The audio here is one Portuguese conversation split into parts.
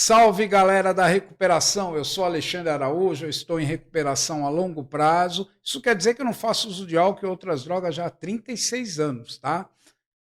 Salve galera da recuperação, eu sou Alexandre Araújo, eu estou em recuperação a longo prazo. Isso quer dizer que eu não faço uso de álcool e outras drogas já há 36 anos, tá?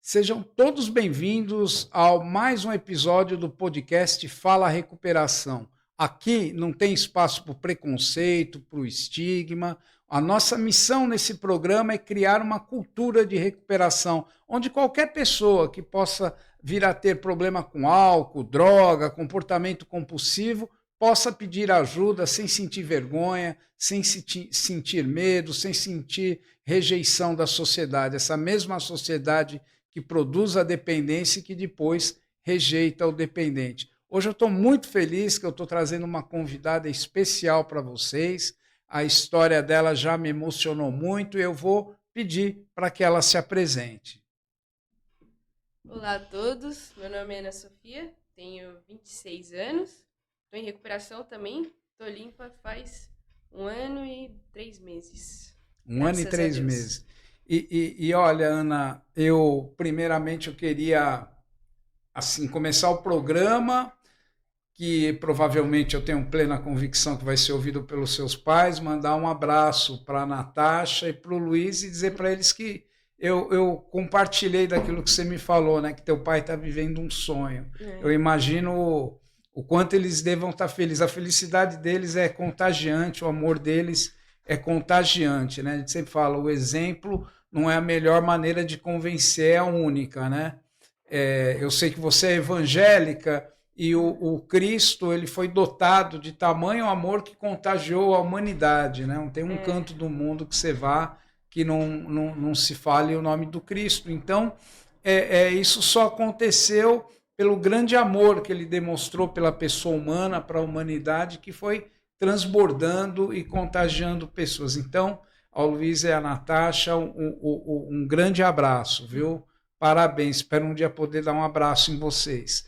Sejam todos bem-vindos ao mais um episódio do podcast Fala Recuperação. Aqui não tem espaço para o preconceito, para o estigma. A nossa missão nesse programa é criar uma cultura de recuperação, onde qualquer pessoa que possa vir a ter problema com álcool, droga, comportamento compulsivo, possa pedir ajuda sem sentir vergonha, sem sentir medo, sem sentir rejeição da sociedade. Essa mesma sociedade que produz a dependência e que depois rejeita o dependente. Hoje eu estou muito feliz que eu estou trazendo uma convidada especial para vocês. A história dela já me emocionou muito e eu vou pedir para que ela se apresente. Olá a todos, meu nome é Ana Sofia, tenho 26 anos, estou em recuperação também, estou limpa faz 1 ano e 3 meses. Um ano e 3 meses. E olha, Ana, primeiramente eu queria assim começar o programa, que provavelmente eu tenho plena convicção que vai ser ouvido pelos seus pais, mandar um abraço para a Natasha e para o Luiz e dizer para eles que eu compartilhei daquilo que você me falou, né? Que teu pai está vivendo um sonho. Eu imagino o quanto eles devam estar felizes. A felicidade deles é contagiante, o amor deles é contagiante, né? A gente sempre fala, o exemplo não é a melhor maneira de convencer, é a única, né? Eu sei que você é evangélica e o Cristo ele foi dotado de tamanho amor que contagiou a humanidade, né? Não tem um canto do mundo que você vá que não se fale o nome do Cristo. Então, isso só aconteceu pelo grande amor que ele demonstrou pela pessoa humana, para a humanidade, que foi transbordando e contagiando pessoas. Então, ao Luiz e a Natasha, um grande abraço, viu? Parabéns, espero um dia poder dar um abraço em vocês.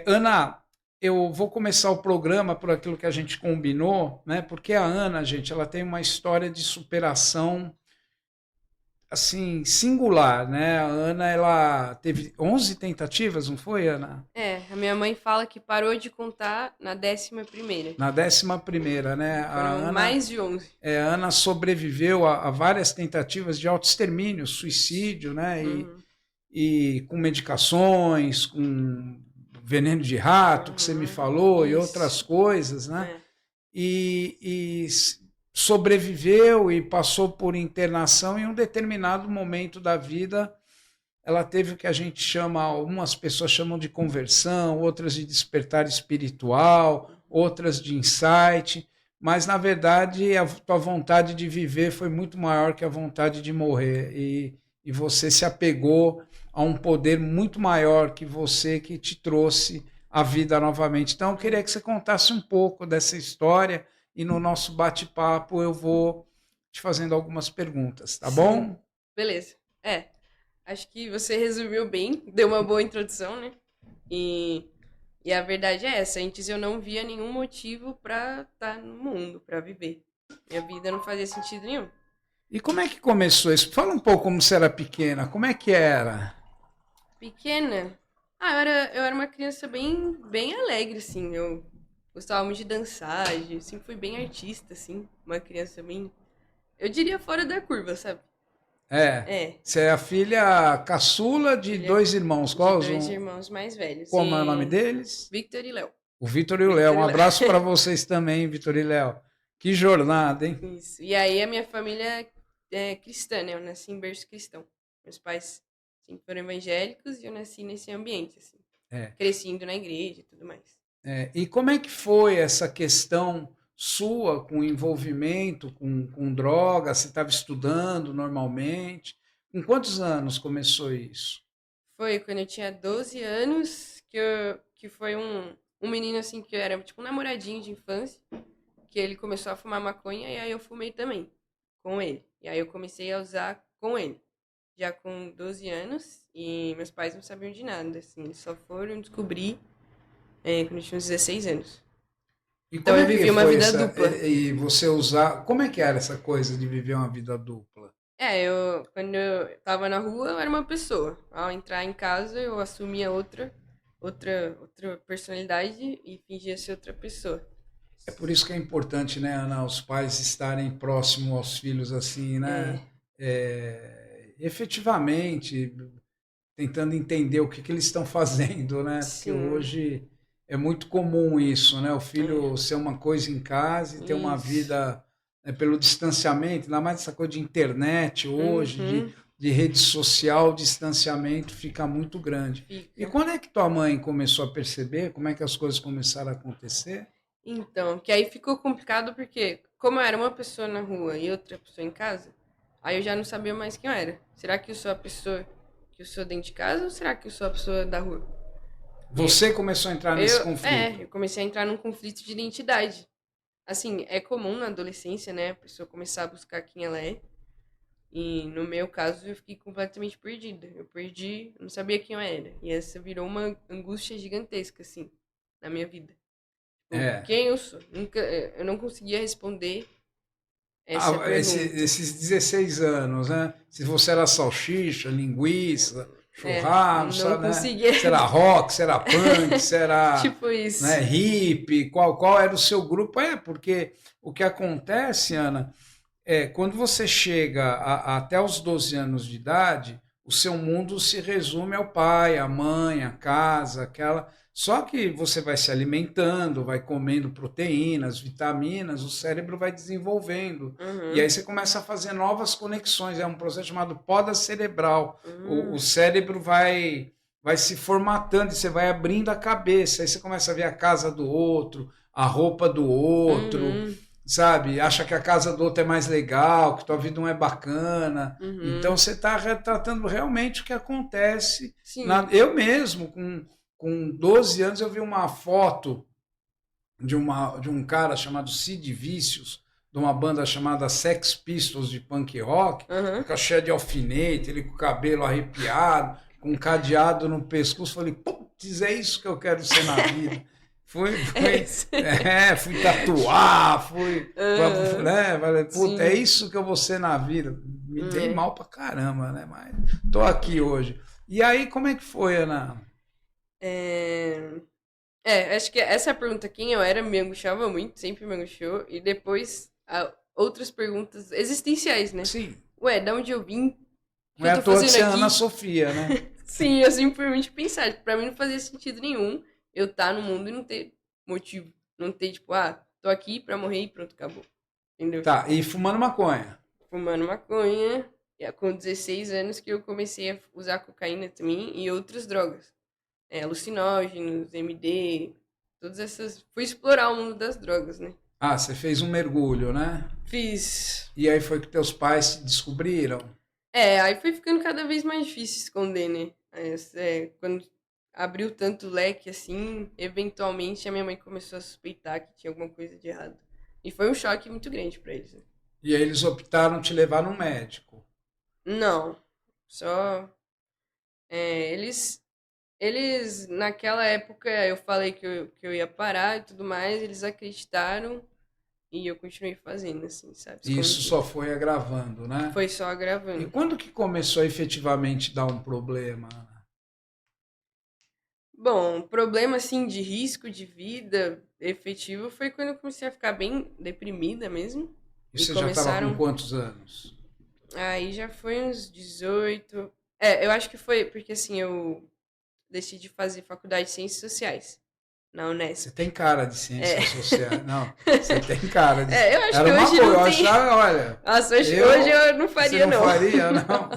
Ana, eu vou começar o programa por aquilo que a gente combinou, né? Porque a Ana, gente, ela tem uma história de superação assim singular, né? A Ana, ela teve 11 tentativas, não foi, Ana? A minha mãe fala que parou de contar na 11ª. Na 11ª, né? Foram mais de 11. A Ana sobreviveu a várias tentativas de autoextermínio, suicídio, né? E com medicações, com veneno de rato, que você me falou, e outras coisas, né? E sobreviveu e passou por internação. Em um determinado momento da vida, ela teve o que a gente chama, algumas pessoas chamam de conversão, outras de despertar espiritual, outras de insight, mas na verdade a tua vontade de viver foi muito maior que a vontade de morrer, e você se apegou a um poder muito maior que você, que te trouxe a vida novamente. Então eu queria que você contasse um pouco dessa história, e no nosso bate-papo eu vou te fazendo algumas perguntas, tá bom? Beleza. Acho que você resumiu bem, deu uma boa introdução, né? E a verdade é essa, antes eu não via nenhum motivo pra estar no mundo, pra viver. Minha vida não fazia sentido nenhum. E como é que começou isso? Fala um pouco como você era pequena, como é que era? Pequena? Eu era uma criança bem alegre, assim. Eu gostava muito de dançar, sempre fui bem artista, assim. Uma criança bem, eu diria, fora da curva, sabe? Você é a filha caçula de Filha dois irmãos. de Qual dois irmãos mais velhos. Como é o nome deles? Victor e Léo. O Vitor e o Léo. Um abraço para vocês também, Vitor e Léo. Que jornada, hein? Isso. E aí a minha família é cristã, né? Eu nasci em berço cristão. Meus pais sempre foram evangélicos e eu nasci nesse ambiente, assim. Crescendo na igreja e tudo mais. E como é que foi essa questão sua com envolvimento com droga? Você estava estudando normalmente? Com quantos anos começou isso? Foi quando eu tinha 12 anos que foi um menino, assim, que eu era tipo um namoradinho de infância, que ele começou a fumar maconha e aí eu fumei também, com ele. E aí eu comecei a usar com ele, já com 12 anos, e meus pais não sabiam de nada, assim, eles só foram descobrir quando eu tinha uns 16 anos. E Então eu vivi uma vida dupla. E você usar. Como é que era essa coisa de viver uma vida dupla? Quando eu tava na rua, eu era uma pessoa. Ao entrar em casa, eu assumia outra personalidade e fingia ser outra pessoa. É por isso que é importante, né, Ana, os pais estarem próximos aos filhos assim, né? É, Efetivamente, tentando entender o que, que eles estão fazendo, né? Porque sim, hoje é muito comum isso, né? O é, filho ser uma coisa em casa e ter uma isso. vida, pelo distanciamento, ainda mais essa coisa de internet hoje, Uhum, de rede social, o distanciamento fica muito grande. E fica. quando é que tua mãe começou a perceber? Como é que as coisas começaram a acontecer? Então, que aí ficou complicado porque, como eu era uma pessoa na rua e outra pessoa em casa, aí eu já não sabia mais quem eu era. Será que eu sou a pessoa que eu sou dentro de casa ou será que eu sou a pessoa da rua? E aí, Você começou a entrar nesse conflito. eu comecei a entrar num conflito de identidade. Assim, é comum na adolescência, né, a pessoa começar a buscar quem ela é. E no meu caso, eu fiquei completamente perdida. Eu perdi, eu não sabia quem eu era. E essa virou uma angústia gigantesca, assim, na minha vida. Tipo, É. quem eu sou? Nunca, eu não conseguia responder essa pergunta. Esses 16 anos, né? Se você era salsicha, linguiça, Não churrasco, né? conseguia. Se era rock, se era punk, se era, Tipo né, isso. hippie, qual era o seu grupo? Porque o que acontece, Ana, quando você chega até os 12 anos de idade, o seu mundo se resume ao pai, à mãe, à casa, aquela. Só que você vai se alimentando, vai comendo proteínas, vitaminas, o cérebro vai desenvolvendo. E aí Uhum. você começa a fazer novas conexões. É um processo chamado poda cerebral. O Uhum. cérebro vai se formatando e você vai abrindo a cabeça. Aí você começa a ver a casa do outro, a roupa do outro, Uhum. sabe? Acha que a casa do outro é mais legal, que tua vida não é bacana. Então Uhum. você está retratando realmente o que acontece. Sim. Eu mesmo, com 12 anos, eu vi uma foto de um cara chamado Sid Vicious, de uma banda chamada Sex Pistols de punk rock, Uhum. fica cheio de alfinete, ele com o cabelo arrepiado, com um cadeado no pescoço. Falei, putz, é isso que eu quero ser na vida. É isso. Fui tatuar, Uhum. né? Falei, puta, é Sim. isso que eu vou ser na vida. Me dei É. mal pra caramba, né? Mas tô aqui hoje. E aí, como é que foi, Ana? É... acho que essa pergunta, quem eu era, me angustiava muito, sempre me angustiou. E depois, outras perguntas existenciais, né? Sim, Ué, da onde eu vim? O que não é eu à tô toa que fazendo você é Ana aqui? Sofia, né? Sim, eu simplesmente pensar. Tipo, pra mim não fazia sentido nenhum eu estar no mundo e não ter motivo. Não ter, tipo, tô aqui pra morrer e pronto, acabou. Entendeu? Tá, e fumando maconha. Fumando maconha. E é com 16 anos que eu comecei a usar cocaína também e outras drogas. Alucinógenos, MD, todas essas. Fui explorar o mundo das drogas, né? Ah, você fez um mergulho, né? Fiz. E aí foi que teus pais descobriram. Aí foi ficando cada vez mais difícil esconder, né? Quando abriu tanto leque assim, eventualmente a minha mãe começou a suspeitar que tinha alguma coisa de errado. E foi um choque muito grande pra eles, né? E aí eles optaram te levar no médico. Não, só. Eles, naquela época, eu falei que eu ia parar e tudo mais, eles acreditaram e eu continuei fazendo, assim, sabe? E isso Escondido. só foi agravando, né? Foi só E agravando. quando que começou a efetivamente dar um problema, Ana? Bom, problema assim de risco de vida efetivo foi quando eu comecei a ficar bem deprimida mesmo. E E você já estava com começaram. quantos anos? Aí já foi uns 18. Eu acho que foi porque assim eu decidi fazer faculdade de Ciências Sociais na Você Unesp. tem cara de É. ciências sociais. Não, você tem cara de. Eu acho que Era uma hoje boa. não Eu tem. achava, olha, Nossa, hoje eu. eu não Você faria, não não. faria, não.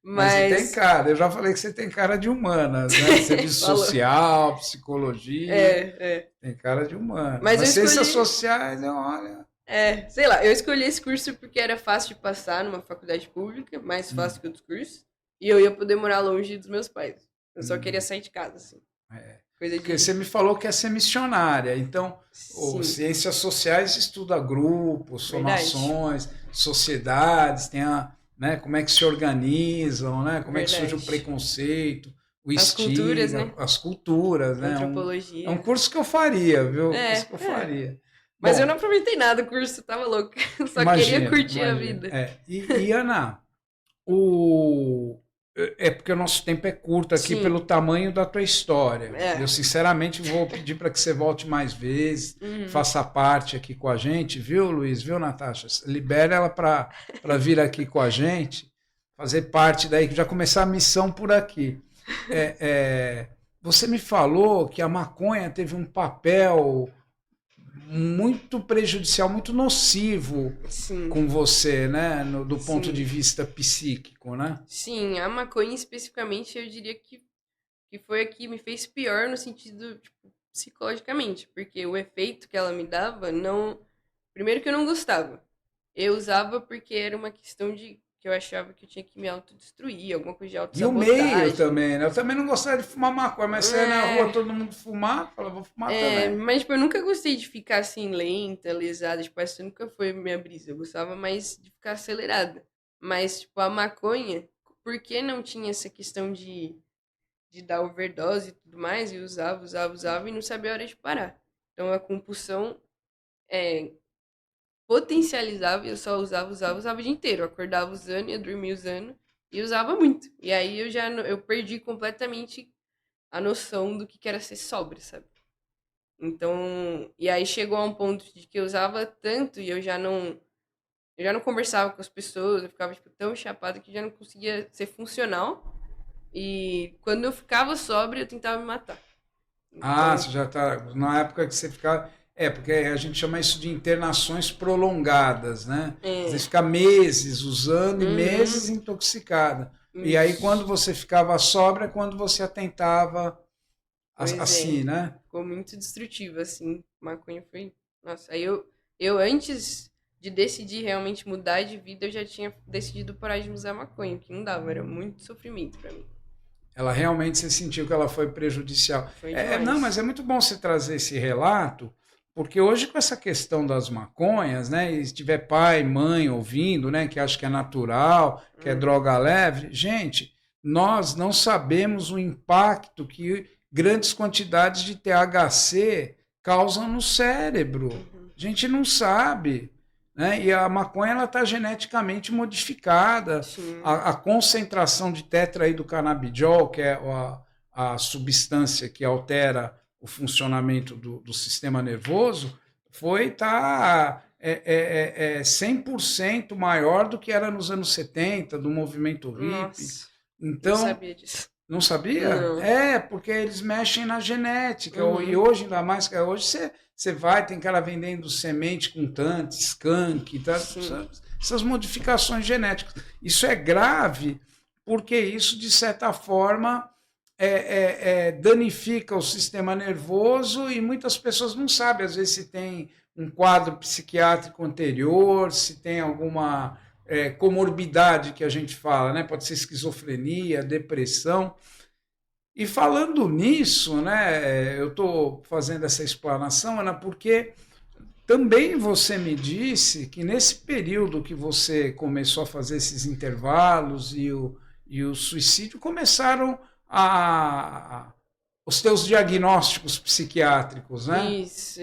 Mas você tem Mas. cara. Eu já falei que você tem cara de humanas, né? Serviço Falou. social, psicologia. É. Tem cara de humanas. Mas eu Mas ciências escolhi. sociais, olha. Sei lá, eu escolhi esse curso porque era fácil de passar numa faculdade pública, mais fácil Hum, que outros cursos, e eu ia poder morar longe dos meus pais. Eu só queria hum. sair de casa, assim. É. Coisa Porque de. você me falou que é ser missionária. Então, Sim, ciências sociais estuda grupos, verdade. formações, sociedades, né, como é que se organizam, né, como é que surge o Verdade. preconceito, o As culturas, estigma, né? as culturas, né? É um Antropologia. curso que eu faria, viu? Um curso que eu É. faria. Mas eu não Bom, aproveitei nada do curso, tava louca. Eu só queria imagina, curtir a imagina. vida. E Ana, o, É porque o nosso tempo é curto aqui Sim. pelo tamanho da tua história. É. Eu, sinceramente, vou pedir para que você volte mais vezes, Uhum. faça parte aqui com a gente, viu, Luiz? Viu, Natasha? Libera ela para vir aqui com a gente, fazer parte daí, já começar a missão por aqui. Você me falou que a maconha teve um papel muito prejudicial, muito nocivo Sim, com você, né? Do ponto de sim. vista psíquico, né? Sim, a maconha especificamente eu diria que foi a que me fez pior no sentido, tipo, psicologicamente, porque o efeito que ela me dava não. Primeiro que eu não gostava. Eu usava porque era uma questão de que eu achava que eu tinha que me autodestruir, alguma coisa de E o meio autossabotagem. também, né? Eu também não gostava de fumar maconha, mas saia na rua, É, todo mundo fumar, fala, vou fumar também. mas tipo, eu nunca gostei de ficar assim lenta, lesada, tipo, essa nunca foi minha brisa. Eu gostava mais de ficar acelerada. Mas, tipo, a maconha, por que não tinha essa questão de dar overdose e tudo mais, e usava, usava, usava e não sabia a hora de parar. Então a compulsão é, potencializava e eu só usava, usava, usava o dia inteiro. Eu acordava usando, ia dormir usando e usava muito. E aí eu já eu perdi completamente a noção do que era ser sóbrio, sabe? Então, e aí chegou a um ponto de que eu usava tanto e eu já não conversava com as pessoas, eu ficava tipo tão chapada que já não conseguia ser funcional. E quando eu ficava sóbria, eu tentava me matar. Ah, Então, você já está. Na época que você ficava. É, porque a gente chama isso de internações prolongadas, né? Às vezes é. fica meses usando e Uhum. meses intoxicada. E aí, quando Isso. você ficava sóbria, é quando você atentava Pois assim, é. né? Ficou muito destrutivo, assim. Maconha foi. Nossa, aí eu antes de decidir realmente mudar de vida, eu já tinha decidido parar de usar maconha, que não dava, era muito sofrimento pra mim. Ela realmente se sentiu que ela foi prejudicial. Foi Não, mas demais. é muito bom você trazer esse relato, porque hoje com essa questão das maconhas, né, e se tiver pai, mãe ouvindo, né, que acha que é natural, que é Uhum. droga leve, gente, nós não sabemos o impacto que grandes quantidades de THC causam no cérebro. Uhum. A gente não sabe, né? E a maconha ela está geneticamente modificada, Sim. a concentração de tetraidrocanabidiol, que é a substância que altera o funcionamento do sistema nervoso, foi tá 100% maior do que era nos anos 70, do movimento hippie. Nossa, não Então, sabia disso. não sabia? Não. É, porque eles mexem na genética. E Uhum. hoje, ainda mais que hoje, você vai, tem cara vendendo semente com tanto, skunk, tá? Sim. Essas modificações genéticas. Isso é grave, porque isso, de certa forma, danifica o sistema nervoso e muitas pessoas não sabem, às vezes, se tem um quadro psiquiátrico anterior, se tem alguma comorbidade que a gente fala, né? Pode ser esquizofrenia, depressão. E falando nisso, né, eu estou fazendo essa explanação, Ana, porque também você me disse que nesse período que você começou a fazer esses intervalos e o suicídio começaram os teus diagnósticos psiquiátricos, né? Isso.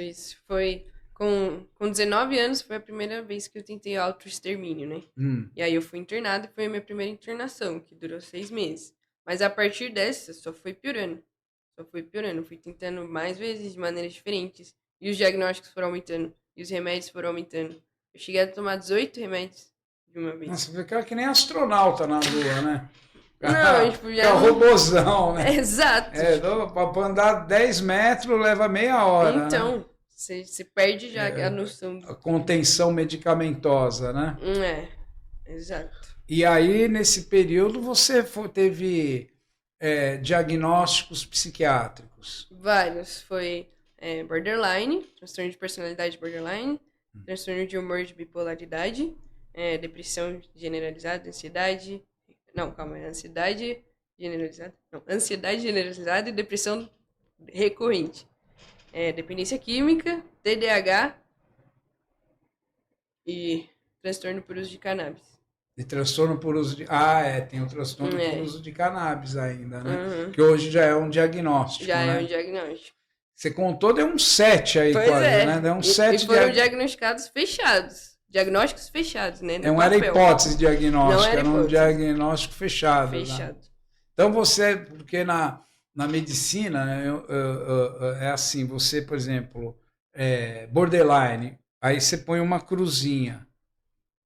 Foi com 19 anos foi a primeira vez que eu tentei autoextermínio, né? Hum. E aí eu fui internada e foi a minha primeira internação, que durou 6 meses. Mas a partir dessa, só foi piorando. Só foi piorando. Eu fui tentando mais vezes, de maneiras diferentes. E os diagnósticos foram aumentando. E os remédios foram aumentando. Eu cheguei a tomar 18 remédios de uma vez. Nossa, fica que nem astronauta na Lua, né? Não, tipo, Que é já o não. robozão, né? Exato. Tipo, Para andar 10 metros leva meia hora, né? então, você perde já a noção A do. contenção medicamentosa, né? É, exato. E aí, nesse período, você teve diagnósticos psiquiátricos. Vários. Foi borderline, transtorno de personalidade borderline, transtorno de humor de bipolaridade, depressão generalizada, ansiedade. Não, calma, é ansiedade generalizada. Não, ansiedade generalizada e depressão recorrente. Dependência química, TDAH e transtorno por uso de cannabis. De transtorno por uso de. Ah, tem o transtorno por É. uso de cannabis ainda, né? Uhum. Que hoje já é um Já diagnóstico, é um né? diagnóstico. Você contou, deu um 7 aí Pois quase, né? é. Deu um E 7 foram diagnosticados fechados. diagnósticos fechados, né? Não era hipótese diagnóstica, era um diagnóstico fechado. Fechado. Né? Então você, porque na medicina é assim, você, por exemplo, borderline, aí você põe uma cruzinha.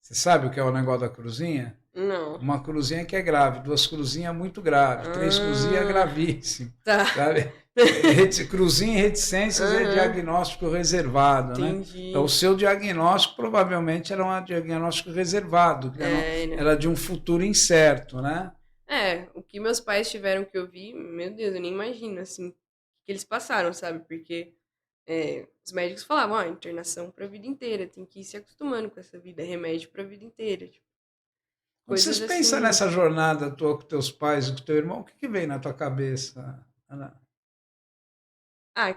Você sabe o que é o negócio da cruzinha? Não. Uma cruzinha que é grave, 2 cruzinhas é muito grave, 3 cruzinhas é gravíssimo. Tá. Sabe? Cruzinha e reticências é diagnóstico reservado, Entendi. Né? Então, o seu diagnóstico provavelmente era um diagnóstico reservado, que era de um futuro incerto, né? O que meus pais tiveram que eu vi, meu Deus, eu nem imagino, assim, o que eles passaram, sabe? Porque os médicos falavam, internação pra vida inteira, tem que ir se acostumando com essa vida, remédio pra vida inteira, tipo. Quando vocês pensam assim, nessa jornada tua com teus pais e com teu irmão, o que vem na tua cabeça, Ana?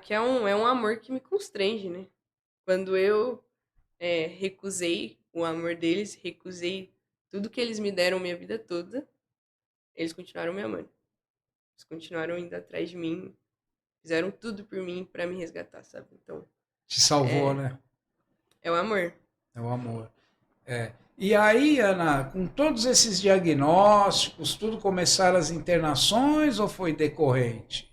Que é um amor que me constrange, né? Quando eu recusei o amor deles, recusei tudo que eles me deram minha vida toda, eles continuaram me amando. Eles continuaram indo atrás de mim, fizeram tudo por mim pra me resgatar, sabe? Então. Te salvou, né? É o amor. É o amor. E aí, Ana, com todos esses diagnósticos, tudo começaram as internações ou foi decorrente?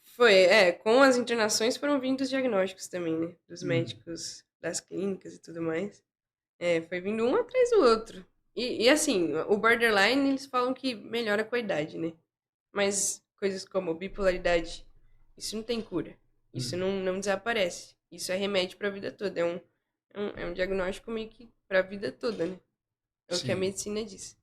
Foi, com as internações foram vindo os diagnósticos também, né? Dos médicos, das clínicas e tudo mais. Foi vindo um atrás do outro. E assim, o borderline, eles falam que melhora com a idade, né? Mas coisas como bipolaridade, isso não tem cura. Isso não desaparece. Isso é remédio pra vida toda. É um diagnóstico meio que pra vida toda, né? É o que a medicina diz.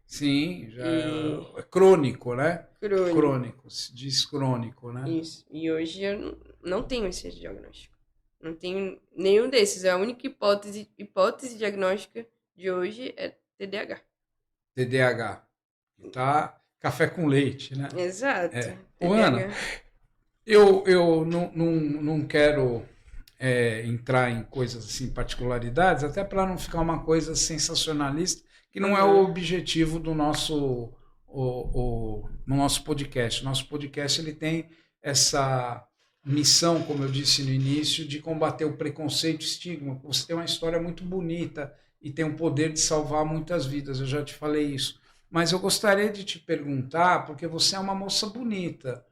Sim, já é crônico, né? Crônico. Se diz crônico, né? Isso. E hoje eu não tenho esse diagnóstico. Não tenho nenhum desses. A única hipótese diagnóstica de hoje é TDAH. TDAH. Tá café com leite, né? Exato. Ana, eu não quero entrar em coisas assim, particularidades, até para não ficar uma coisa sensacionalista, que não é o objetivo do nosso no nosso podcast. Nosso podcast ele tem essa missão, como eu disse no início, de combater o preconceito e estigma. Você tem uma história muito bonita e tem o poder de salvar muitas vidas, eu já te falei isso. Mas eu gostaria de te perguntar, porque você é uma moça bonita,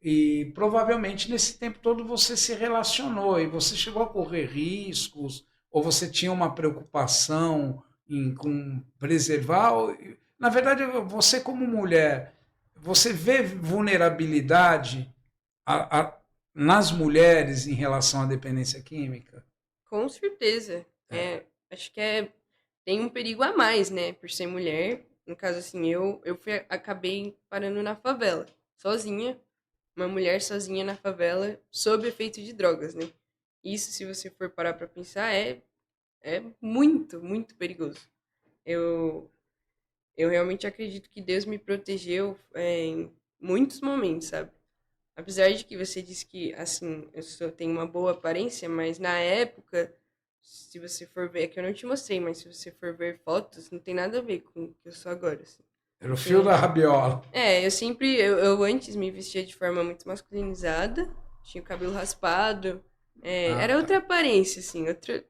e provavelmente nesse tempo todo você se relacionou e você chegou a correr riscos, ou você tinha uma preocupação com preservar. Na verdade, você como mulher, você vê vulnerabilidade nas mulheres em relação à dependência química? Com certeza. Acho que tem um perigo a mais, né, por ser mulher. No caso, assim, eu acabei parando na favela, sozinha. Uma mulher sozinha na favela, sob efeito de drogas, né? Isso, se você for parar pra pensar, é muito, muito perigoso. Eu realmente acredito que Deus me protegeu em muitos momentos, sabe? Apesar de que você disse que, assim, eu tenho uma boa aparência, mas na época, se você for ver, é que eu não te mostrei, mas se você for ver fotos, não tem nada a ver com o que eu sou agora, assim. Era o fio da rabiola. Eu antes me vestia de forma muito masculinizada, tinha o cabelo raspado, era outra aparência, assim, outra...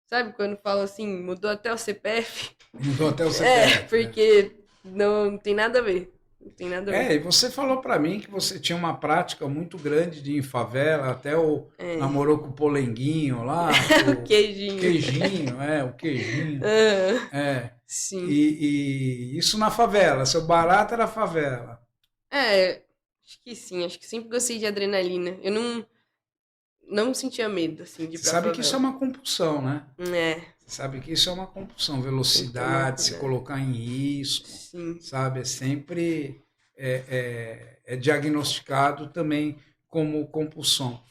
Sabe, quando fala assim, mudou até o CPF? Mudou até o CPF. Porque não tem nada a ver. Não tem nada a ver. E você falou pra mim que você tinha uma prática muito grande de ir em favela, até namorou com o polenguinho lá. O queijinho. O queijinho. Sim. E isso na favela, seu barato era favela. Acho que sim, acho que sempre gostei de adrenalina. Eu não sentia medo, assim, de ir pra favela. Sabe que isso é uma compulsão, né? Você sabe que isso é uma compulsão, velocidade, se colocar em risco, sim. Sabe? É sempre diagnosticado também como compulsão.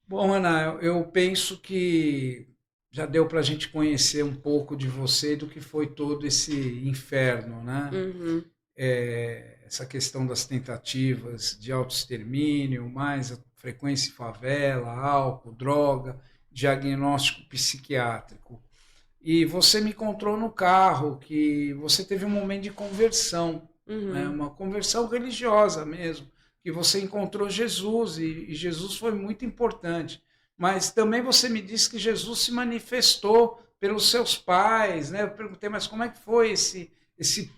Bom, Ana, eu penso que já deu para a gente conhecer um pouco de você, do que foi todo esse inferno, né? Uhum. Essa questão das tentativas de autoextermínio, mais a frequência em favela, álcool, droga, diagnóstico psiquiátrico. E você me contou no carro que você teve um momento de conversão, né? Uma conversão religiosa mesmo, que você encontrou Jesus, e Jesus foi muito importante. mas também você me disse que Jesus se manifestou pelos seus pais, né? Eu perguntei, mas como é que foi esse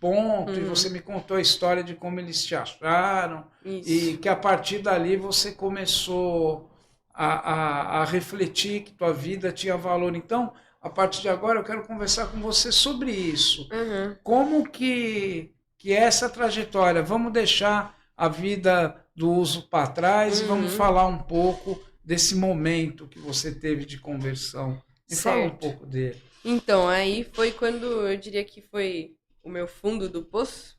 ponto? E você me contou a história de como eles te acharam, e Isso. que a partir dali você começou a refletir que tua vida tinha valor. Então, a partir de agora, eu quero conversar com você sobre isso. Uhum. Como que é essa trajetória? Vamos deixar a vida do uso para trás e vamos Uhum. falar um pouco desse momento que você teve de conversão. Me fala um Certo. pouco dele. Então, aí foi quando eu diria que foi o meu fundo do poço,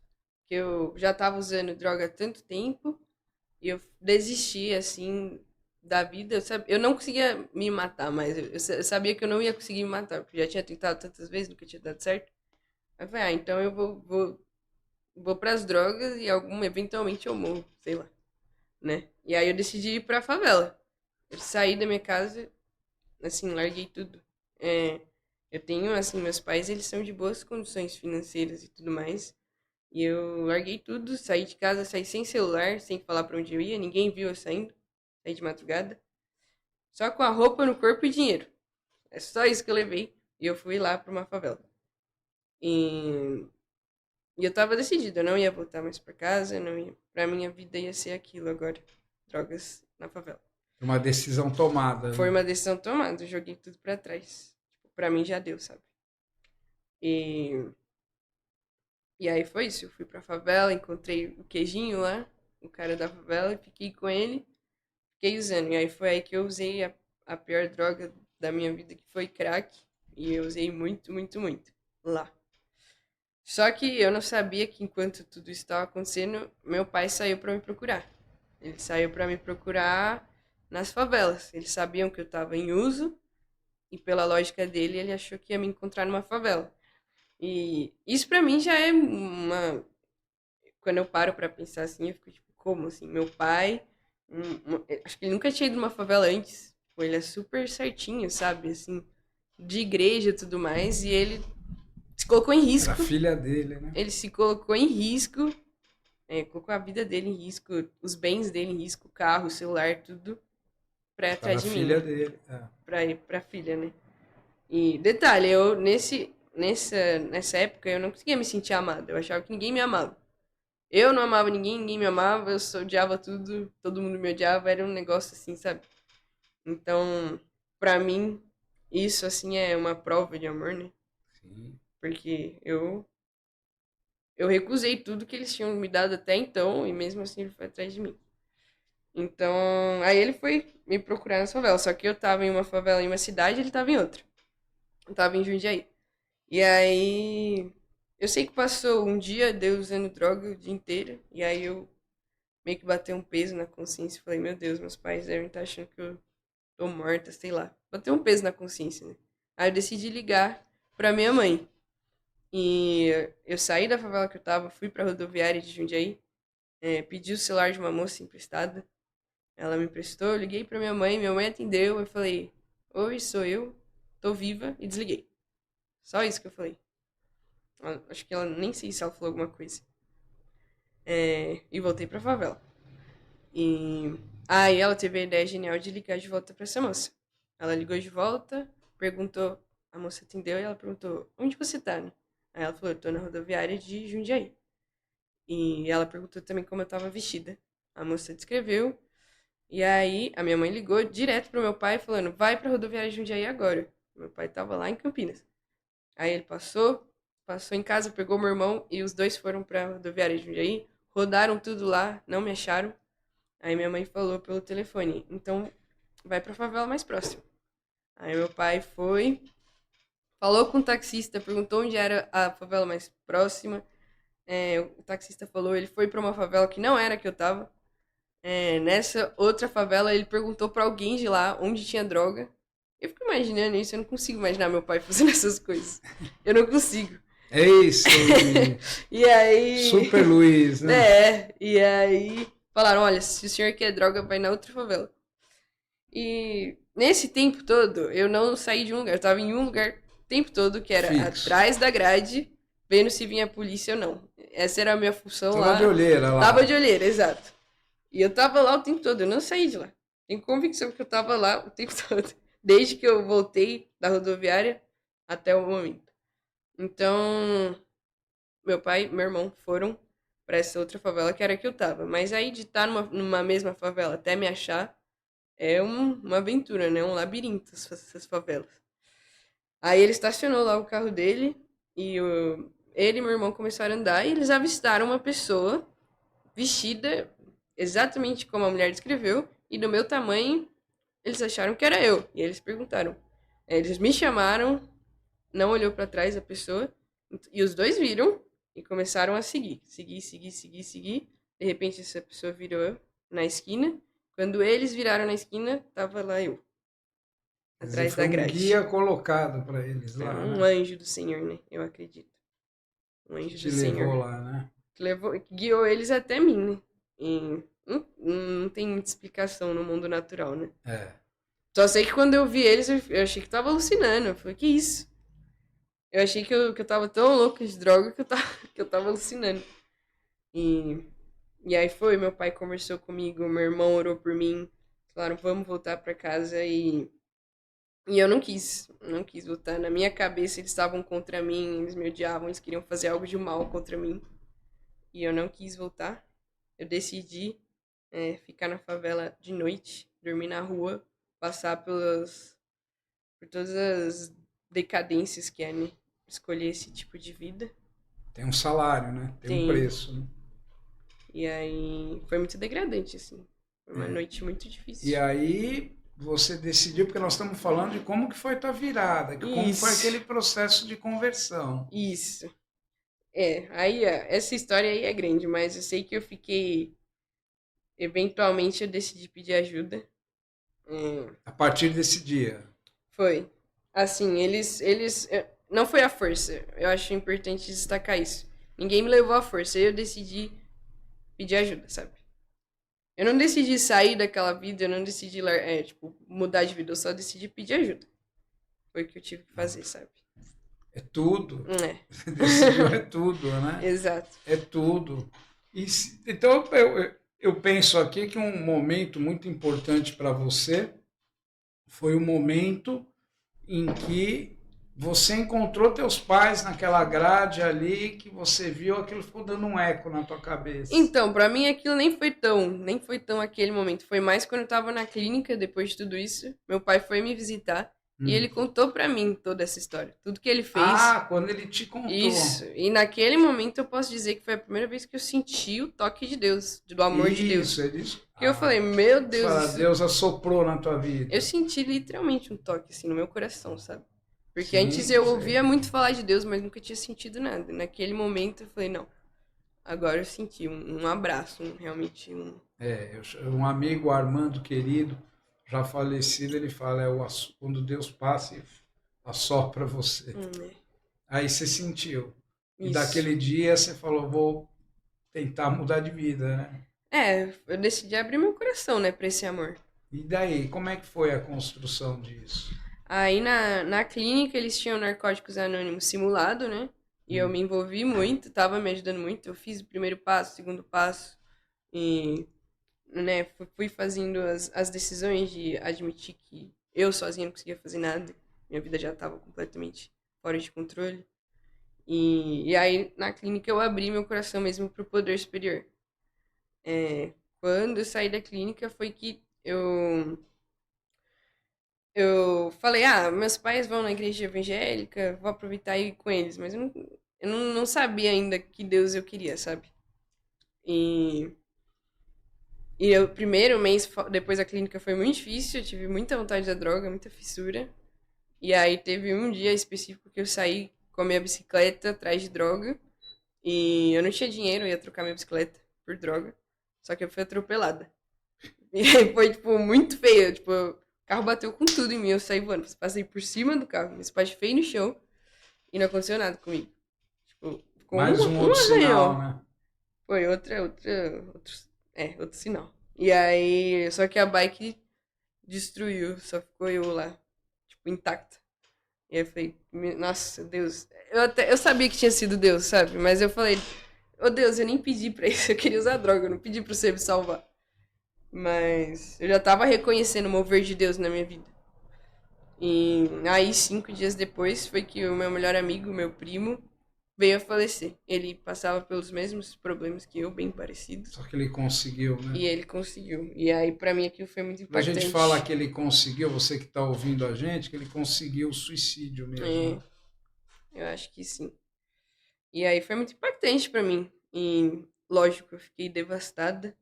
que eu já estava usando droga há tanto tempo e eu desisti, assim, da vida. Eu não conseguia me matar, mas eu sabia que eu não ia conseguir me matar, porque eu já tinha tentado tantas vezes, nunca tinha dado certo. Aí eu falei, então eu vou pras drogas e eventualmente eu morro, sei lá, né? E aí eu decidi ir pra favela. Eu saí da minha casa, assim, larguei tudo. É, eu tenho, assim, meus pais, eles são de boas condições financeiras e tudo mais. E eu larguei tudo, saí de casa, saí sem celular, sem falar pra onde eu ia, ninguém viu eu saindo, saí de madrugada. Só com a roupa no corpo e dinheiro. É só isso que eu levei. E eu fui lá pra uma favela. E, e eu tava decidida, eu não ia voltar mais pra casa, não ia. Pra minha vida ia ser aquilo agora. Drogas na favela. Uma decisão tomada, Foi né? uma decisão tomada, eu joguei tudo pra trás. Tipo, pra mim já deu, sabe? E, e aí foi isso, eu fui pra favela, encontrei o queijinho lá, o cara da favela, fiquei com ele, fiquei usando. E aí foi aí que eu usei a pior droga da minha vida, que foi crack. E eu usei muito, muito, muito lá. Só que eu não sabia que enquanto tudo isso estava acontecendo, meu pai saiu pra me procurar. Ele saiu pra me procurar nas favelas. Eles sabiam que eu estava em uso e pela lógica dele, ele achou que ia me encontrar numa favela. E isso pra mim já é uma. Quando eu paro pra pensar assim, eu fico tipo, como assim? Meu pai. Acho que ele nunca tinha ido numa favela antes. Tipo, ele é super certinho, sabe? Assim, de igreja e tudo mais. E ele se colocou em Era a risco. filha dele, né? Ele se colocou em risco. Colocou a vida dele em risco, os bens dele em risco, o carro, o celular, tudo, pra ir Para atrás a de mim, filha né? dele. Pra ir pra filha, né? E detalhe, eu nessa época eu não conseguia me sentir amada. Eu achava que ninguém me amava. Eu não amava ninguém, ninguém me amava, eu só odiava tudo, todo mundo me odiava, era um negócio assim, sabe? Então, pra mim, isso assim é uma prova de amor, né? Sim. Porque eu recusei tudo que eles tinham me dado até então e mesmo assim ele foi atrás de mim. Então, aí ele foi me procurar na favela, só que eu tava em uma favela em uma cidade, ele tava em outra. Eu tava em Jundiaí. E aí, eu sei que passou um dia de eu usando droga o dia inteiro. E aí eu meio que bateu um peso na consciência. Falei, meu Deus, meus pais devem estar achando que eu tô morta, sei lá. Bateu um peso na consciência, né? Aí eu decidi ligar pra minha mãe. E eu saí da favela que eu tava, fui pra rodoviária de Jundiaí, pedi o celular de uma moça emprestada. Ela me emprestou, eu liguei pra minha mãe atendeu. Eu falei, oi, sou eu, tô viva, e desliguei. Só isso que eu falei. Acho que ela nem sei se ela falou alguma coisa. E voltei pra favela. E aí ela teve a ideia genial de ligar de volta pra essa moça. Ela ligou de volta, perguntou, a moça atendeu e ela perguntou, onde você tá, né? Aí ela falou, eu tô na rodoviária de Jundiaí. E ela perguntou também como eu tava vestida. A moça descreveu. E aí a minha mãe ligou direto pro meu pai falando, vai pra rodoviária de Jundiaí agora. Meu pai tava lá em Campinas. Aí ele passou em casa, pegou meu irmão e os dois foram pra rodoviária de Jundiaí, rodaram tudo lá, não me acharam. Aí minha mãe falou pelo telefone, então vai pra favela mais próxima. Aí meu pai foi, falou com o taxista, perguntou onde era a favela mais próxima. O taxista falou, ele foi pra uma favela que não era a que eu tava. Nessa outra favela, ele perguntou pra alguém de lá onde tinha droga. Eu fico imaginando isso, eu não consigo imaginar meu pai fazendo essas coisas. Eu não consigo. É isso, Luiz. E aí. Super Luiz, né? E aí falaram: olha, se o senhor quer droga, vai na outra favela. E nesse tempo todo, eu não saí de um lugar. Eu tava em um lugar o tempo todo, que era Fixo. atrás da grade, vendo se vinha a polícia ou não. Essa era a minha função Tava lá. de olheira lá. Tava de olheira, exato. E eu tava lá o tempo todo, eu não saí de lá. Tenho convicção que eu tava lá o tempo todo. Desde que eu voltei da rodoviária até o momento. Então, meu pai e meu irmão foram pra essa outra favela que era a que eu tava. Mas aí de estar numa mesma favela até me achar é uma aventura, né? Um labirinto, essas favelas. Aí ele estacionou lá o carro dele e ele e meu irmão começaram a andar e eles avistaram uma pessoa vestida exatamente como a mulher descreveu e do meu tamanho. Eles acharam que era eu. E eles perguntaram. Eles me chamaram, não olhou pra trás a pessoa, e os dois viram e começaram a seguir. Seguir. De repente essa pessoa virou na esquina. Quando eles viraram na esquina, tava lá eu, Quer dizer, atrás foi da um grade. guia colocado para eles É lá, um né? anjo do Senhor, né? Eu acredito. Um Que anjo te do levou Senhor. lá, né? Que guiou eles até mim, né? E não tem muita explicação no mundo natural, né? É. Só sei que quando eu vi eles, eu achei que tava alucinando. Eu falei, que isso? Eu achei que eu tava tão louco de droga que eu tava alucinando. E, e aí foi, meu pai conversou comigo, meu irmão orou por mim. Falaram, vamos voltar pra casa e eu não quis voltar. Na minha cabeça eles estavam contra mim, eles me odiavam, eles queriam fazer algo de mal contra mim. E eu não quis voltar. Eu decidi ficar na favela de noite, dormir na rua, passar por todas as decadências que é, né? Escolher esse tipo de vida. Tem um salário, né? Tem um Tem. preço, né? E aí foi muito degradante, assim. Foi uma É. noite muito E difícil. aí você decidiu, porque nós estamos falando de como que foi tua virada, como foi Isso, aquele processo de conversão. isso. Aí essa história aí é grande, mas eu sei que eu fiquei. Eventualmente eu decidi pedir ajuda. É, A partir desse dia. foi. Assim, não foi a força. Eu acho importante destacar isso. Ninguém me levou à força. Eu decidi pedir ajuda, sabe? Eu não decidi sair daquela vida, eu não decidi, tipo, mudar de vida. Eu só decidi pedir ajuda. Foi o que eu tive que fazer, sabe? É tudo. É, Decidiu é tudo, né? exato. É tudo. Então eu penso aqui que um momento muito importante para você foi o momento em que você encontrou teus pais naquela grade ali, que você viu aquilo ficou dando um eco na tua cabeça. Então, pra mim aquilo nem foi tão aquele momento. Foi mais quando eu tava na clínica, depois de tudo isso. Meu pai foi me visitar e ele Hum. contou pra mim toda essa história. Tudo que ele fez. Ah, quando ele te Isso. contou. E naquele momento eu posso dizer que foi a primeira vez que eu senti o toque de Deus, do amor de Isso, Deus. ele disse. Que eu Ah, falei, meu você Deus, fala, isso. Deus assoprou na tua Eu vida. senti literalmente um toque assim no meu coração, sabe? Porque antes Sim, eu sei. ouvia muito falar de Deus, mas nunca tinha sentido nada. Naquele momento eu falei, não, agora eu senti um abraço, realmente um. Um amigo, Armando querido, já falecido, ele fala, quando Deus passa e assopra você. É, Aí você sentiu. E isso. daquele dia você falou, vou tentar mudar de vida, né? Eu decidi abrir meu coração, né, pra esse amor. E daí, como é que foi a construção disso? Aí na clínica eles tinham narcóticos anônimos simulado, né? E eu Hum. me envolvi muito, tava me ajudando muito. Eu fiz o primeiro passo, o segundo passo. E, né, fui fazendo as decisões de admitir que eu sozinha não conseguia fazer nada. Minha vida já tava completamente fora de controle. E aí na clínica eu abri meu coração mesmo pro poder superior. Quando eu saí da clínica foi que eu falei, meus pais vão na igreja evangélica, vou aproveitar e ir com eles, mas eu não sabia ainda que Deus eu queria, sabe? E, e o primeiro mês depois da clínica foi muito difícil, eu tive muita vontade da droga, muita fissura. E aí teve um dia específico que eu saí com a minha bicicleta atrás de droga, e eu não tinha dinheiro, eu ia trocar minha bicicleta por droga, só que eu fui atropelada. E aí foi, tipo, muito feio. Tipo, o carro bateu com tudo em mim. Eu saí voando. Passei por cima do carro. Me espachei no chão. E não aconteceu nada comigo. Tipo, ficou Mais um um outro sinal, arranhão. né? Foi outro sinal. E aí, só que a bike destruiu. Só ficou eu lá, tipo, intacta. E aí eu falei, nossa, Deus. Eu sabia que tinha sido Deus, sabe? Mas eu falei, ô Deus, eu nem pedi pra isso. Eu queria usar droga. Eu não pedi pra você me salvar. Mas eu já tava reconhecendo o mover de Deus na minha vida. E aí, 5 dias depois, foi que o meu melhor amigo, meu primo, veio a falecer. Ele passava pelos mesmos problemas que eu, bem parecidos. Só que ele conseguiu, né? E ele conseguiu. E aí, pra mim, aquilo foi muito Quando a impactante. gente fala que ele conseguiu, você que está ouvindo a gente, que ele conseguiu o suicídio mesmo. Né? Eu acho que sim. E aí foi muito impactante pra mim. E, lógico, eu fiquei devastada.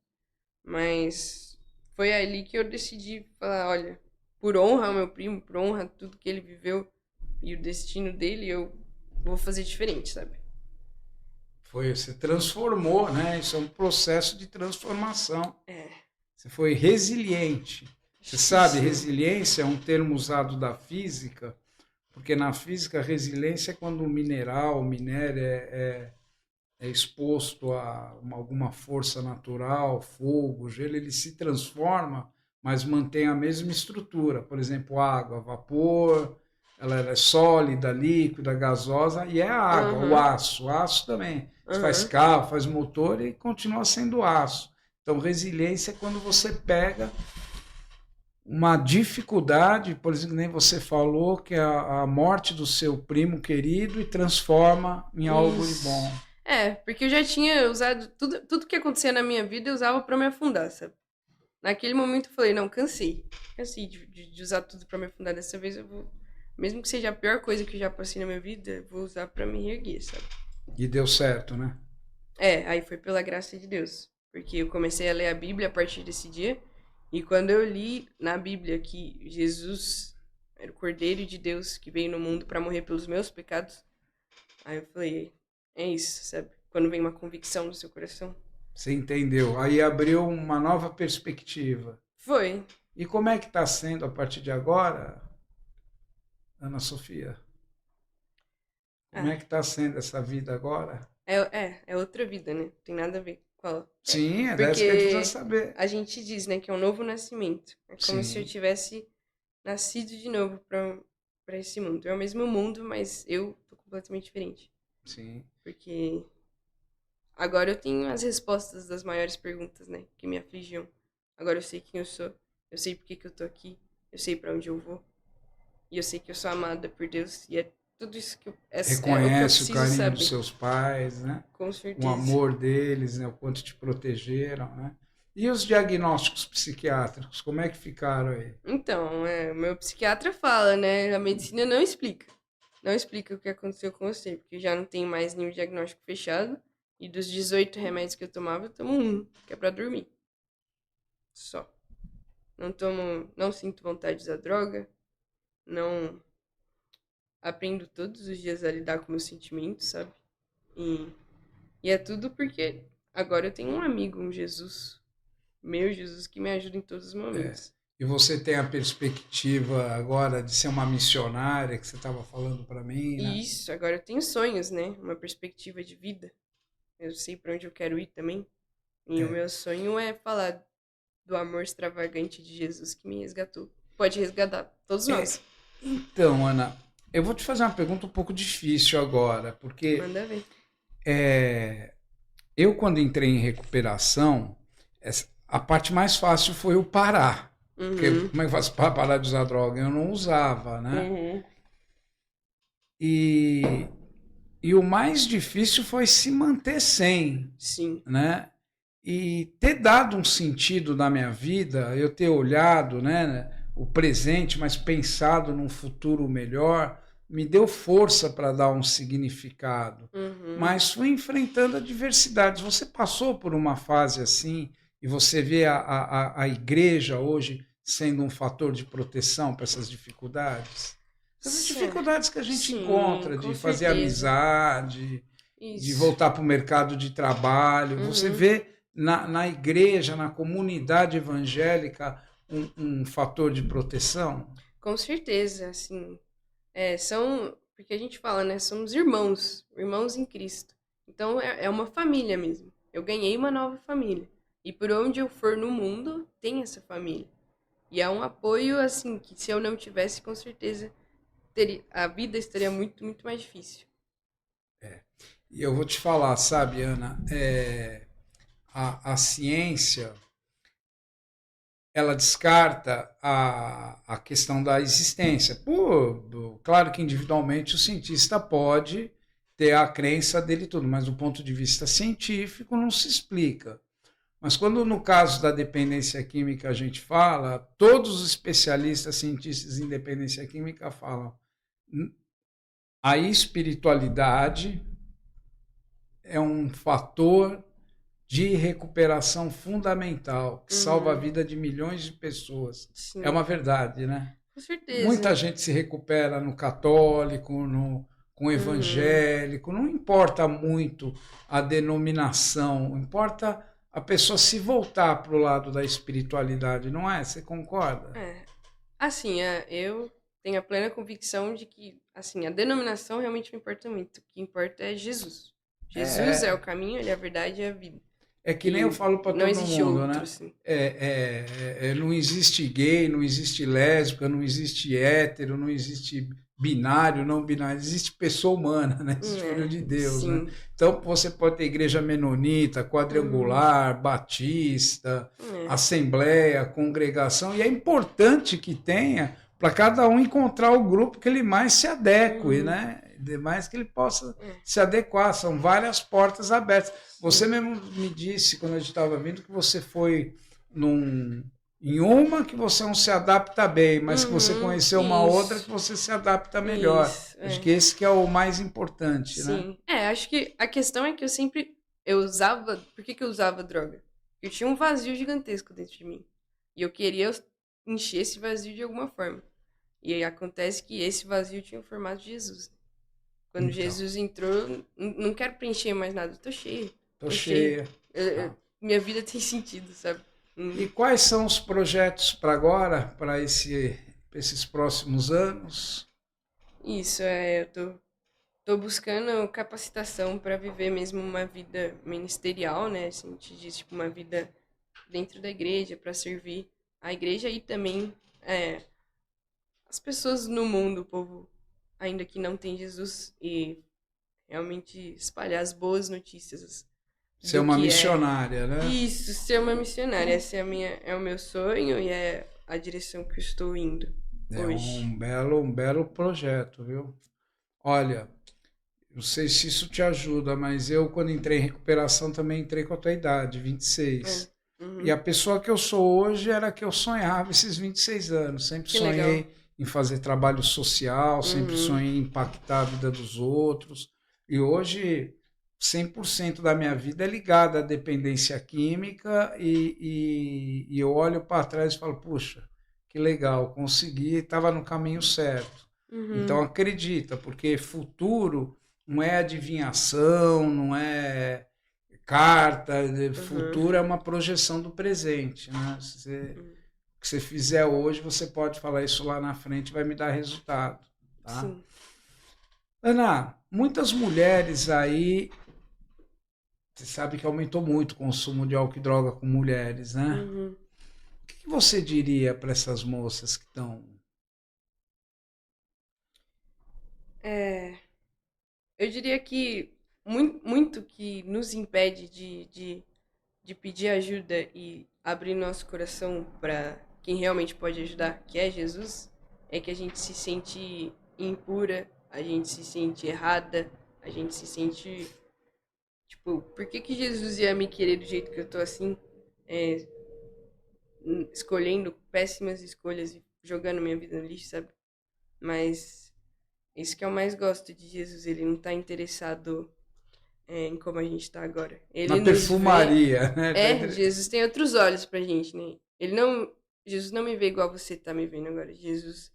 Mas foi ali que eu decidi falar, olha, por honra ao meu primo, por honra a tudo que ele viveu e o destino dele, eu vou fazer diferente, sabe? Você transformou, né? Isso é um processo de transformação. É. Você foi resiliente. Você sabe, resiliência é um termo usado da física, porque na física resiliência é quando o mineral, o minério é exposto a alguma força natural, fogo, gelo, ele se transforma, mas mantém a mesma estrutura. Por exemplo, água, vapor, ela é sólida, líquida, gasosa, e é a água, o aço também. Você faz carro, faz motor e continua sendo aço. Então, resiliência é quando você pega uma dificuldade, por exemplo, nem você falou, que é a morte do seu primo querido e transforma em algo de bom. É, porque eu já tinha usado tudo que acontecia na minha vida, eu usava pra me afundar, sabe? Naquele momento eu falei, não, cansei. Cansei de usar tudo pra me afundar. Dessa vez eu vou, mesmo que seja a pior coisa que eu já passei na minha vida, eu vou usar pra me erguer, sabe? E deu certo, né? Aí foi pela graça de Deus. Porque eu comecei a ler a Bíblia a partir desse dia. E quando eu li na Bíblia que Jesus era o Cordeiro de Deus que veio no mundo pra morrer pelos meus pecados, aí eu falei, é isso, sabe? Quando vem uma convicção no seu coração. Você entendeu. Aí abriu uma nova perspectiva. Foi. E como é que está sendo a partir de agora, Ana Sofia? Como é que está sendo essa vida agora? É outra vida, né? Tem nada a ver com a... Sim, é dessa que a gente precisa saber. A gente diz, né, que é um novo nascimento. É como se eu tivesse nascido de novo pra esse mundo. É o mesmo mundo, mas eu tô completamente diferente. Sim. Porque agora eu tenho as respostas das maiores perguntas, né, que me afligiam. Agora eu sei quem eu sou, eu sei por que eu tô aqui, eu sei pra onde eu vou. E eu sei que eu sou amada por Deus e é tudo isso que é o que eu Reconhece preciso o carinho saber. dos seus pais, né? Com certeza. O amor deles, né? O quanto te protegeram, né? E os diagnósticos psiquiátricos, como é que ficaram aí? Então, o meu psiquiatra fala, né? A medicina não explica. Não explica o que aconteceu com você, porque já não tem mais nenhum diagnóstico fechado. E dos 18 remédios que eu tomava, eu tomo um, que é pra dormir. Só. Não sinto vontade de usar droga. Não aprendo todos os dias a lidar com meus sentimentos, sabe? E é tudo porque agora eu tenho um amigo, um Jesus. Meu Jesus, que me ajuda em todos os momentos. E você tem a perspectiva agora de ser uma missionária, que você estava falando para mim, né? Isso, agora eu tenho sonhos, né? Uma perspectiva de vida. Eu sei para onde eu quero ir também. E o meu sonho é falar do amor extravagante de Jesus que me resgatou. Pode resgatar todos nós. Então, Ana, eu vou te fazer uma pergunta um pouco difícil agora, porque Manda ver. eu, quando entrei em recuperação, a parte mais fácil foi o parar. Porque como é que eu faço para parar de usar droga? Eu não usava, né? E o mais difícil foi se manter sem. Sim. Né? E ter dado um sentido na minha vida, eu ter olhado, né, o presente, mas pensado num futuro melhor, me deu força para dar um significado. Mas fui enfrentando adversidades. Você passou por uma fase assim e você vê a igreja hoje sendo um fator de proteção para essas dificuldades? Essas dificuldades que a gente encontra de fazer amizade, de voltar para o mercado de trabalho. Você vê na igreja, na comunidade evangélica, um fator de proteção? Com certeza, assim. Porque a gente fala, né? Somos irmãos em Cristo. Então é uma família mesmo. Eu ganhei uma nova família. E por onde eu for no mundo, tem essa família. E é um apoio, assim, que se eu não tivesse, com certeza, a vida estaria muito, muito mais difícil. E eu vou te falar, sabe, Ana, a ciência, ela descarta a questão da existência. Claro que individualmente o cientista pode ter a crença dele e tudo, mas do ponto de vista científico não se explica. Mas quando no caso da dependência química a gente fala, todos os especialistas, cientistas em dependência química falam a espiritualidade é um fator de recuperação fundamental, que salva a vida de milhões de pessoas. Sim. É uma verdade, né? Com certeza. Muita gente se recupera no católico, com o evangélico, não importa muito a denominação, importa a pessoa se voltar para o lado da espiritualidade, não é? Você concorda? Assim, eu tenho a plena convicção de que, assim, a denominação realmente não importa muito. O que importa é Jesus. Jesus é o caminho, ele é a verdade e a vida. É que nem eu falo para todo mundo, outro, né? Assim. Não existe gay, não existe lésbica, não existe hétero, não existe binário, não binário, existe pessoa humana, né? Existe filho de Deus, sim. né? Então você pode ter igreja menonita, quadrangular, batista, assembleia, congregação, e é importante que tenha para cada um encontrar o grupo que ele mais se adeque, né? Demais que ele possa se adequar. São várias portas abertas. Você mesmo me disse, quando a gente estava vindo, que você foi em uma que você não se adapta bem, mas que você conheceu uma outra que você se adapta melhor. Acho que esse que é o mais importante, né? Acho que a questão é que eu usava... Por que eu usava droga? Eu tinha um vazio gigantesco dentro de mim. E eu queria encher esse vazio de alguma forma. E aí acontece que esse vazio tinha o formato de Jesus. Quando Jesus entrou, não quero preencher mais nada. Tô cheio. Tô cheia. Minha vida tem sentido, sabe? E quais são os projetos para agora, para esses próximos anos? Isso, eu tô buscando capacitação para viver mesmo uma vida ministerial, né? Assim, a gente diz, tipo, uma vida dentro da igreja, para servir a igreja e também as pessoas no mundo, o povo ainda que não tem Jesus, e realmente espalhar as boas notícias. Ser uma missionária, né? Isso, ser uma missionária. Esse é o meu sonho e é a direção que eu estou indo hoje. Um belo projeto, viu? Olha, não sei se isso te ajuda, mas eu, quando entrei em recuperação, também entrei com a tua idade, 26. E a pessoa que eu sou hoje era a que eu sonhava esses 26 anos. Sempre sonhei em fazer trabalho social, sempre sonhei em impactar a vida dos outros. E hoje, 100% da minha vida é ligada à dependência química e eu olho para trás e falo, puxa, que legal, consegui, estava no caminho certo. Então acredita, porque futuro não é adivinhação, não é carta, futuro é uma projeção do presente, né? O que você fizer hoje, você pode falar isso lá na frente, vai me dar resultado, tá? Sim. Ana, muitas mulheres aí, você sabe que aumentou muito o consumo de álcool e droga com mulheres, né? O que você diria para essas moças que estão... Eu diria que muito que nos impede de pedir ajuda e abrir nosso coração para quem realmente pode ajudar, que é Jesus, é que a gente se sente impura, a gente se sente errada, a gente se sente... Tipo, por que Jesus ia me querer do jeito que eu tô assim? Escolhendo péssimas escolhas e jogando minha vida no lixo, sabe? Mas isso que eu mais gosto de Jesus, ele não tá interessado em como a gente tá agora. Ele na perfumaria, né? Jesus tem outros olhos pra gente, né? Jesus não me vê igual você tá me vendo agora. Jesus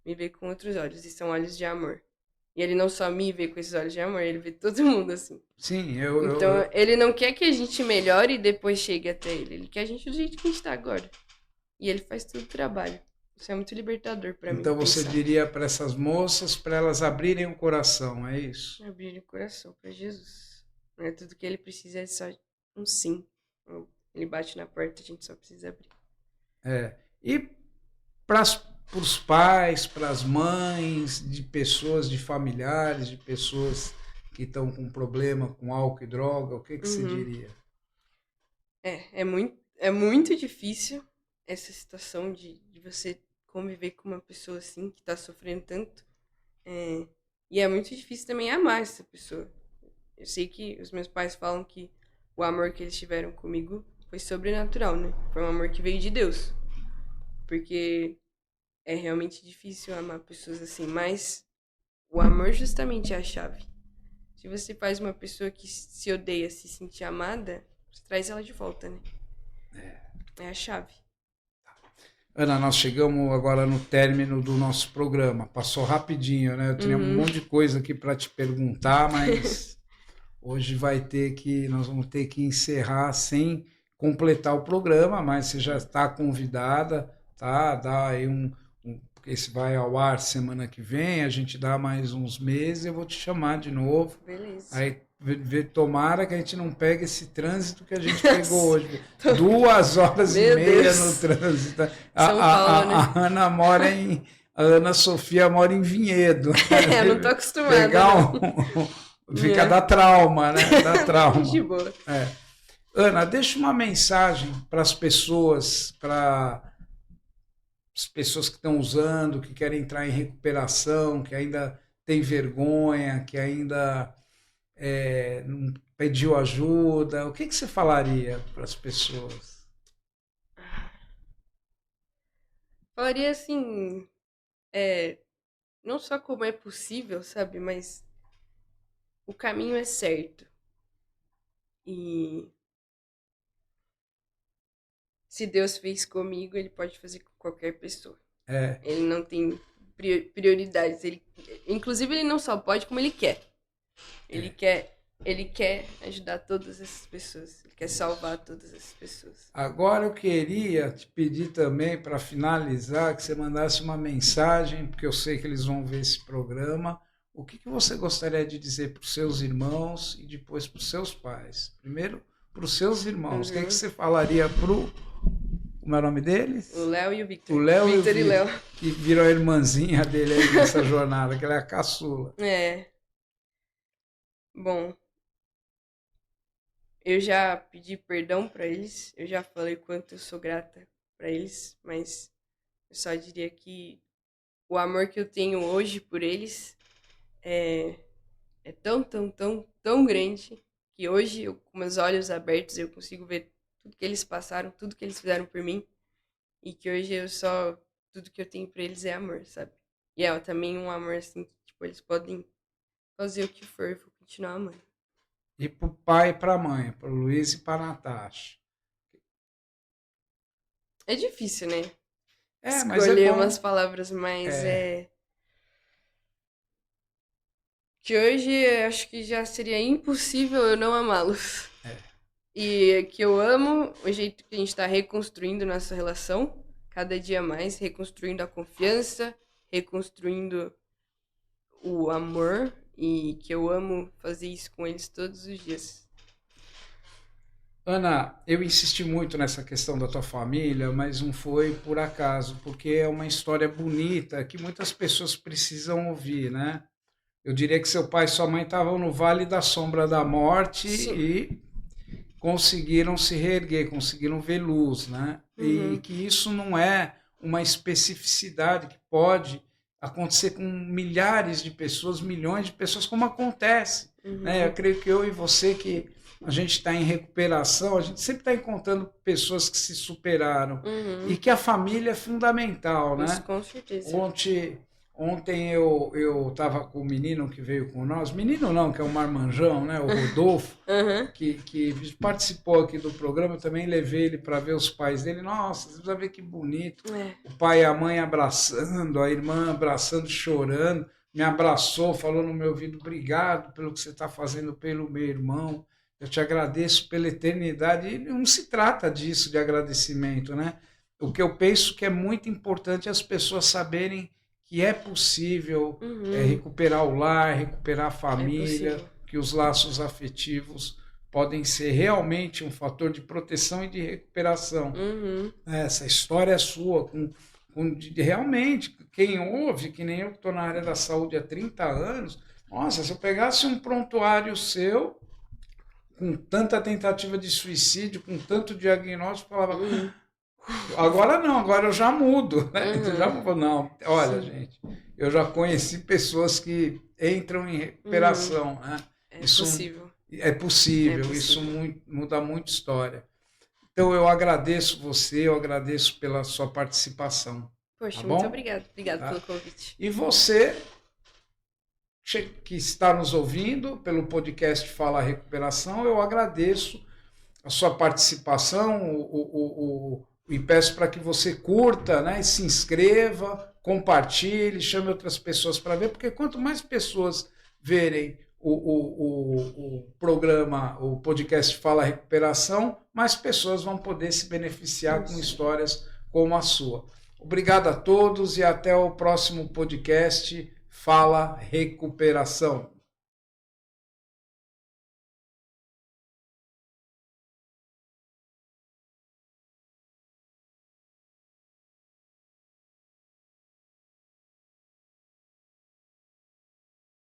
me vê com outros olhos, e são olhos de amor. E ele não só me vê com esses olhos de amor, ele vê todo mundo assim. Sim, Então, ele não quer que a gente melhore e depois chegue até ele. Ele quer a gente do jeito que a gente tá agora. E ele faz todo o trabalho. Isso é muito libertador pra mim. Então você diria para essas moças, para elas abrirem o coração, é isso? Abrirem o coração para Jesus. Não é tudo que ele precisa, é só um sim. Ele bate na porta, a gente só precisa abrir. E para os pais, para as mães, de pessoas, de familiares, de pessoas que estão com problema com álcool e droga, o que você diria? É muito difícil, essa situação de você conviver com uma pessoa assim, que tá sofrendo tanto. E é muito difícil também amar essa pessoa. Eu sei que os meus pais falam que o amor que eles tiveram comigo foi sobrenatural, né? Foi um amor que veio de Deus. Porque é realmente difícil amar pessoas assim, mas o amor justamente é a chave. Se você faz uma pessoa que se odeia se sentir amada, você traz ela de volta, né? É a chave. Ana, nós chegamos agora no término do nosso programa. Passou rapidinho, né? Eu tinha um monte de coisa aqui para te perguntar, mas hoje nós vamos ter que encerrar sem completar o programa, mas você já está convidada, tá? Dá aí porque esse vai ao ar semana que vem, a gente dá mais uns meses, eu vou te chamar de novo. Beleza. Aí tomara que a gente não pegue esse trânsito que a gente pegou hoje. 2 horas e meia no trânsito. São Paulo, né? A Ana mora a Ana Sofia mora em Vinhedo. Não tô acostumada. Fica da trauma, né? Da trauma. De boa. Ana, deixa uma mensagem para as pessoas, que estão usando, que querem entrar em recuperação, que ainda tem vergonha, que ainda não pediu ajuda. O que você falaria para as pessoas? Falaria assim, não só como é possível, sabe, mas o caminho é certo. E se Deus fez comigo, Ele pode fazer com qualquer pessoa. Ele não tem prioridades. Inclusive, Ele não só pode, como Ele quer. Ele quer ajudar todas essas pessoas. Ele quer salvar todas essas pessoas. Agora eu queria te pedir também, para finalizar, que você mandasse uma mensagem, porque eu sei que eles vão ver esse programa. O que você gostaria de dizer para os seus irmãos e depois para os seus pais? Primeiro, para os seus irmãos. O que você falaria para o... Como é o nome deles? O Léo e o Victor. O Léo Victor e o Léo. Que virou a irmãzinha dele aí nessa jornada, que ela é a caçula. Bom, eu já pedi perdão para eles, eu já falei quanto eu sou grata para eles, mas eu só diria que o amor que eu tenho hoje por eles é tão, tão, tão, tão grande que hoje, com meus olhos abertos, eu consigo ver tudo que eles passaram, tudo que eles fizeram por mim, e que hoje tudo que eu tenho por eles é amor, sabe? E é também um amor assim, que tipo, eles podem fazer o que for, eu vou continuar amando. E pro pai e pra mãe, pro Luiz e pra Natasha. É difícil, né? Mas escolher umas palavras, mas que hoje acho que já seria impossível eu não amá-los. E que eu amo o jeito que a gente está reconstruindo nossa relação, cada dia mais, reconstruindo a confiança, reconstruindo o amor, e que eu amo fazer isso com eles todos os dias. Ana, eu insisti muito nessa questão da tua família, mas não foi por acaso, porque é uma história bonita que muitas pessoas precisam ouvir, né? Eu diria que seu pai e sua mãe estavam no vale da sombra da morte. Sim. E conseguiram se reerguer, conseguiram ver luz, né? E que isso não é uma especificidade que pode acontecer com milhares de pessoas, milhões de pessoas, como acontece. Né? Eu creio que eu e você, que a gente está em recuperação, a gente sempre está encontrando pessoas que se superaram. E que a família é fundamental, isso, né? Com certeza. Ontem eu estava com o menino que veio com nós, menino não, que é um marmanjão, né? O Rodolfo, que participou aqui do programa, eu também levei ele para ver os pais dele. Nossa, você precisa ver que bonito. O pai e a mãe abraçando, a irmã abraçando, chorando, me abraçou, falou no meu ouvido, obrigado pelo que você está fazendo pelo meu irmão, eu te agradeço pela eternidade. E não se trata disso, de agradecimento, né? O que eu penso que é muito importante é as pessoas saberem que é possível recuperar o lar, recuperar a família, que os laços afetivos podem ser realmente um fator de proteção e de recuperação. Essa história é sua, realmente, quem ouve, que nem eu que estou na área da saúde há 30 anos, nossa, se eu pegasse um prontuário seu, com tanta tentativa de suicídio, com tanto diagnóstico, eu falava... Agora não, agora eu já mudo, né? Uhum. Eu já não, olha, Sim. gente, eu já conheci pessoas que entram em recuperação, né? É Isso possível. é possível, isso muda muito história. Então eu agradeço você, eu agradeço pela sua participação, tá Poxa, muito bom? obrigado. Obrigado Tá? pelo convite. E você que está nos ouvindo pelo podcast Fala Recuperação, eu agradeço a sua participação e peço para que você curta, né, e se inscreva, compartilhe, chame outras pessoas para ver, porque quanto mais pessoas verem o programa, o podcast Fala Recuperação, mais pessoas vão poder se beneficiar com Isso. histórias como a sua. Obrigado a todos e até o próximo podcast Fala Recuperação.